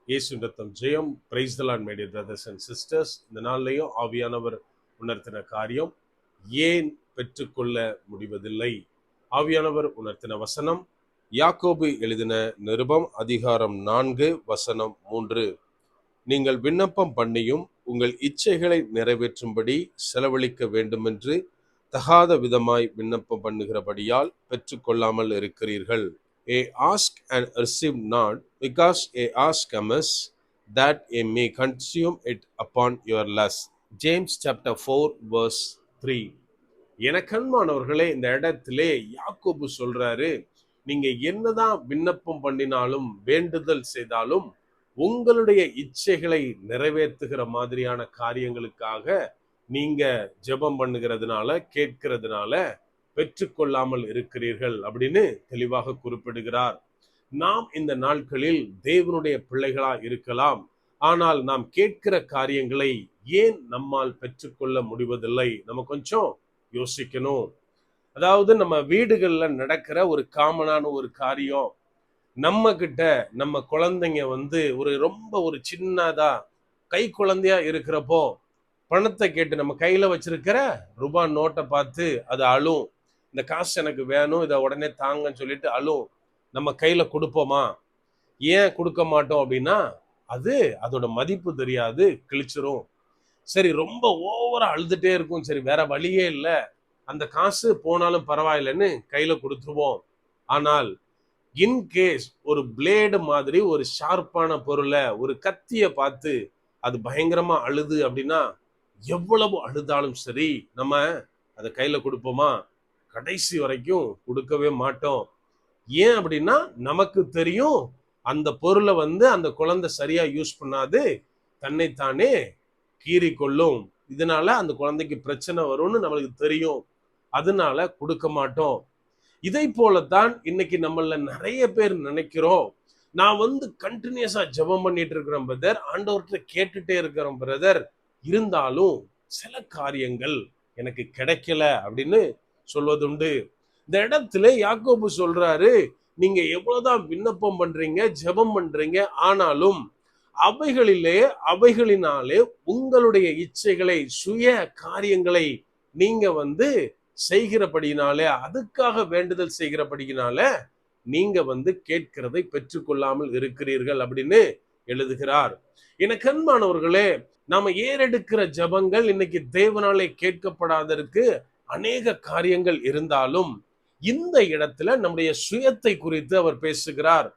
இயேசு ரத்தம் ஜெயம். Praise the lord my dear brothers and sisters. இந்த நாள்லையும் ஆவியானவர் உணர்த்தின காரியம், ஏன் பெற்றுக்கொள்ள முடிவதில்லை? ஆவியானவர் உணர்த்தின வசனம், யாக்கோபு எழுதின நிருபம் அதிகாரம் 4 வசனம் 3. நீங்கள் விண்ணப்பம் பண்ணியும் உங்கள் இச்சைகளை நிறைவேற்றும்படி செலவழிக்க வேண்டுமென்று தகாத விதமாய் விண்ணப்பம் பண்ணுகிறபடியால் பெற்றுக்கொள்ளாமல் இருக்கிறீர்கள். A ask and receive not, because a ask amiss, that ye may consume it upon your lust. James chapter 4 verse 3. எனக்கன்பானவர்களே, இந்த இடத்திலே யாக்கோபு சொல்றாரு, நீங்க என்னதான் விண்ணப்பம் பண்ணினாலும் வேண்டுதல் செய்தாலும் உங்களுடைய இச்சைகளை நிறைவேற்றுகிற மாதிரியான காரியங்களுக்காக நீங்க ஜெபம் பண்ணுகிறதுனால, கேட்கிறதுனால பெற்றுக்கொள்ளாமல் இருக்கிறீர்கள் அப்படின்னு தெளிவாக குறிப்பிடுகிறார். நாம் இந்த நாட்களில் தேவனுடைய பிள்ளைகளா இருக்கலாம், ஆனால் நாம் கேட்கிற காரியங்களை ஏன் நம்மால் பெற்றுக்கொள்ள முடிவதில்லை? நம்ம கொஞ்சம் யோசிக்கணும். அதாவது நம்ம வீடுகள்ல நடக்கிற ஒரு காமனான ஒரு காரியம், நம்ம கிட்ட நம்ம குழந்தைங்க ரொம்ப ஒரு சின்னதா கை குழந்தையா இருக்கிறப்போ பணத்தை கேட்டு நம்ம கையில வச்சிருக்கிற ரூபாய் நோட்டை பார்த்து அது அழும். இந்த காசு எனக்கு வேணும், இதை உடனே தாங்கன்னு சொல்லிட்டு அழும். நம்ம கையில கொடுப்போமா? ஏன் கொடுக்க மாட்டோம் அப்படின்னா, அதோட மதிப்பு தெரியாது, கிழிச்சிரும். சரி, ரொம்ப ஓவரா அழுதுட்டே இருக்கும். சரி, வேற வழியே இல்லை, அந்த காசு போனாலும் பரவாயில்லைன்னு கையில கொடுத்துருவோம். ஆனால் இன்கேஸ் ஒரு பிளேடு மாதிரி ஒரு ஷார்ப்பான பொருளை, ஒரு கத்திய பார்த்து அது பயங்கரமா அழுது அப்படின்னா, எவ்வளவு அழுதாலும் சரி நம்ம அதை கையில கொடுப்போமா? கடைசி வரைக்கும் கொடுக்கவே மாட்டோம். ஏன் அப்படின்னா, நமக்கு தெரியும் அந்த பொருளை அந்த குழந்தை சரியா யூஸ் பண்ணாது, தன்னைத்தானே கீறி கொள்ளும், இதனால அந்த குழந்தைக்கு பிரச்சனை வரும்னு நம்மளுக்கு தெரியும். அதனால கொடுக்க மாட்டோம். இதை போலத்தான் இன்னைக்கு நம்மள நிறைய பேர் நினைக்கிறோம். நான் கண்டினியூஸா ஜெபம் பண்ணிட்டு இருக்கிறேன் பிரதர், ஆண்டவர்கிட்ட கேட்டுட்டே இருக்கிறோம் பிரதர், இருந்தாலும் சில காரியங்கள் எனக்கு கிடைக்கல அப்படின்னு சொல்வதுண்டு. இந்த இடத்துல யாக்கோபு சொல்றாரு, நீங்க எவ்வளவுதான் விண்ணப்பம் பண்றீங்க, ஜெபம் பண்றீங்க, ஆனாலும் அவைகளினாலே உங்களுடைய இச்சைகளை, சுய காரியங்களை நீங்க செய்கிறபடினாலே, அதுக்காக வேண்டுதல் செய்கிறபடினால நீங்க கேட்கிறதை பெற்றுக்கொள்ளாமல் இருக்கிறீர்கள் அப்படின்னு எழுதுகிறார். எனக்கு அன்பானவர்களே, நாம ஏறெடுக்கிற ஜபங்கள் இன்னைக்கு தேவனாலே கேட்கப்படாததற்கு அநேக காரியங்கள் இருந்தாலும், இந்த இடத்துல நம்முடைய சுயத்தை குறித்து அவர் பேசுகிறார்.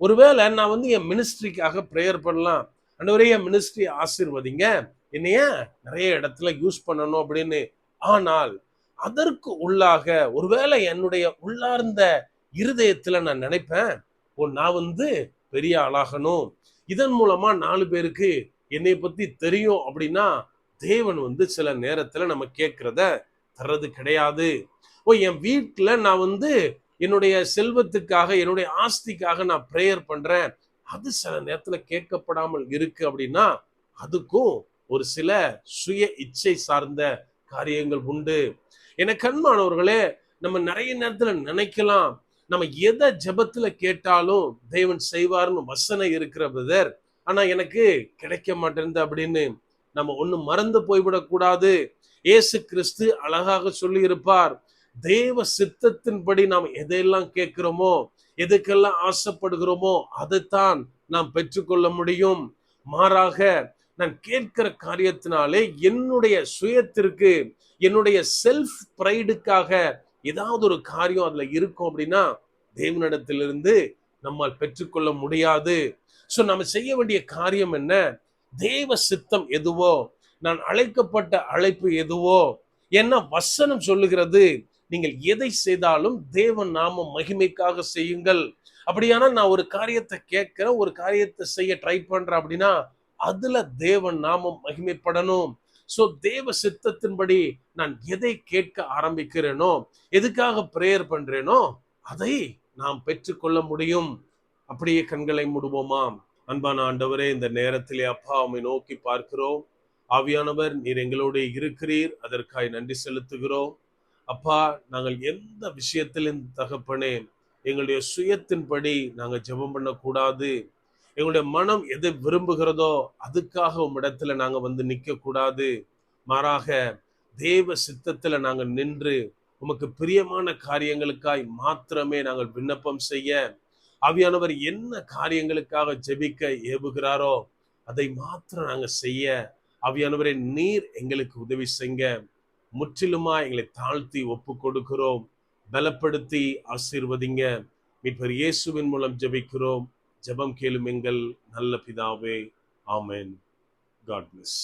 ஒருவேளை நான் என் மினிஸ்ட்ரிக்காக பிரேயர் பண்ணலாம், ஆண்டவரே என் மினிஸ்ட்ரி ஆசீர்வதிங்க, என்னைய நிறைய இடத்துல யூஸ் பண்ணணும் அப்படின்னு. ஆனால் அதற்கு உள்ளாக ஒருவேளை என்னுடைய உள்ளார்ந்த இருதயத்துல நான் நினைப்பேன், நான் பெரிய ஆளாகணும், இதன் மூலமா 4 பேருக்கு என்னை பத்தி தெரியும் அப்படின்னா, தேவன் சில நேரத்துல நம்ம கேட்கிறத தர்றது கிடையாது. என் வீட்டுல நான் என்னுடைய செல்வத்துக்காக, என்னுடைய ஆஸ்திக்காக நான் பிரேயர் பண்றேன், அது சில நேரத்துல கேட்கப்படாமல் இருக்கு அப்படின்னா, அதுக்கும் ஒரு சில சுய இச்சை சார்ந்த காரியங்கள் உண்டு. எனக்கு அன்பானவர்களே, நம்ம நிறைய நேரத்துல நினைக்கலாம், நம்ம எதை ஜெபத்துல கேட்டாலும் தேவன் செய்வார்னு வசனம் இருக்கிற பிரதர், ஆனா எனக்கு கிடைக்க மாட்டேங்குது அப்படின்னு. நம்ம ஒண்ணு மறந்து போய்விடக்கூடாது. இயேசு கிறிஸ்து அழகாக சொல்லி இருப்பார், தேவ சித்தத்தின்படி நாம் எதையெல்லாம் கேட்கிறோமோ, எதுக்கெல்லாம் ஆசைப்படுகிறோமோ அதைத்தான் நாம் பெற்றுக்கொள்ள முடியும். மாறாக நான் கேட்கிற காரியத்தினாலே என்னுடைய சுயத்திற்கு, என்னுடைய செல்ஃப் பிரைடுக்காக ஏதாவது ஒரு காரியம் அதுல இருக்கும் அப்படின்னா, தேவனிடத்திலிருந்து நம்மால் பெற்றுக்கொள்ள முடியாது. சோ நம்ம செய்ய வேண்டிய காரியம் என்ன? தேவ சித்தம் எதுவோ, நான் அழைக்கப்பட்ட அழைப்பு எதுவோ, என்ன வசனம் சொல்லுகிறது, நீங்கள் எதை செய்தாலும் தேவன் நாம மகிமைக்காக செய்யுங்கள். அப்படியானா நான் ஒரு காரியத்தை கேட்கிறேன், ஒரு காரியத்தை செய்ய ட்ரை பண்றேன் அப்படின்னா, அதுல தேவன் நாமம் மகிமைப்படணும். சோ தேவ சித்தத்தின்படி நான் எதை கேட்க ஆரம்பிக்கிறேனோ, எதுக்காக பிரேயர் பண்றேனோ, அதை நாம் பெற்றுக்கொள்ள முடியும். அப்படியே கண்களை மூடுவோமா? அன்பான ஆண்டவரே, இந்த நேரத்திலே அப்பா உம்மை நோக்கி பார்க்கிறோம். ஆவியானவர், நீர் எங்களோடு இருக்கிறீர், அதற்காய் நன்றி செலுத்துகிறோம். அப்பா, நாங்கள் எந்த விஷயத்திலும் தகப்பனே, எங்களுடைய சுயத்தின்படி நாங்கள் ஜெபம் பண்ணக்கூடாது. எங்களுடைய மனம் எதை விரும்புகிறதோ அதுக்காக உம்மிடத்துல நாங்க வந்து நிற்க கூடாது. மாறாக தேவ சித்தத்துல நாங்க நின்று உமக்கு பிரியமான காரியங்களுக்காய் மாத்திரமே நாங்கள் விண்ணப்பம் செய்ய, ஆவியானவர் என்ன காரியங்களுக்காக ஜெபிக்க ஏவுகிறாரோ அதை மாத்திரம் நாங்க செய்ய, ஆவியானவரே நீர் எங்களுக்கு உதவி செய்ங்க. முற்றிலுமா எங்களை தாழ்த்தி ஒப்பு கொடுக்கிறோம். பலப்படுத்தி ஆசீர்வதிங்க. மீட்பர் இயேசுவின் மூலம் ஜெபிக்கிறோம். ஜெபம் கேளும் எங்கள் நல்ல பிதாவே. ஆமென். God bless.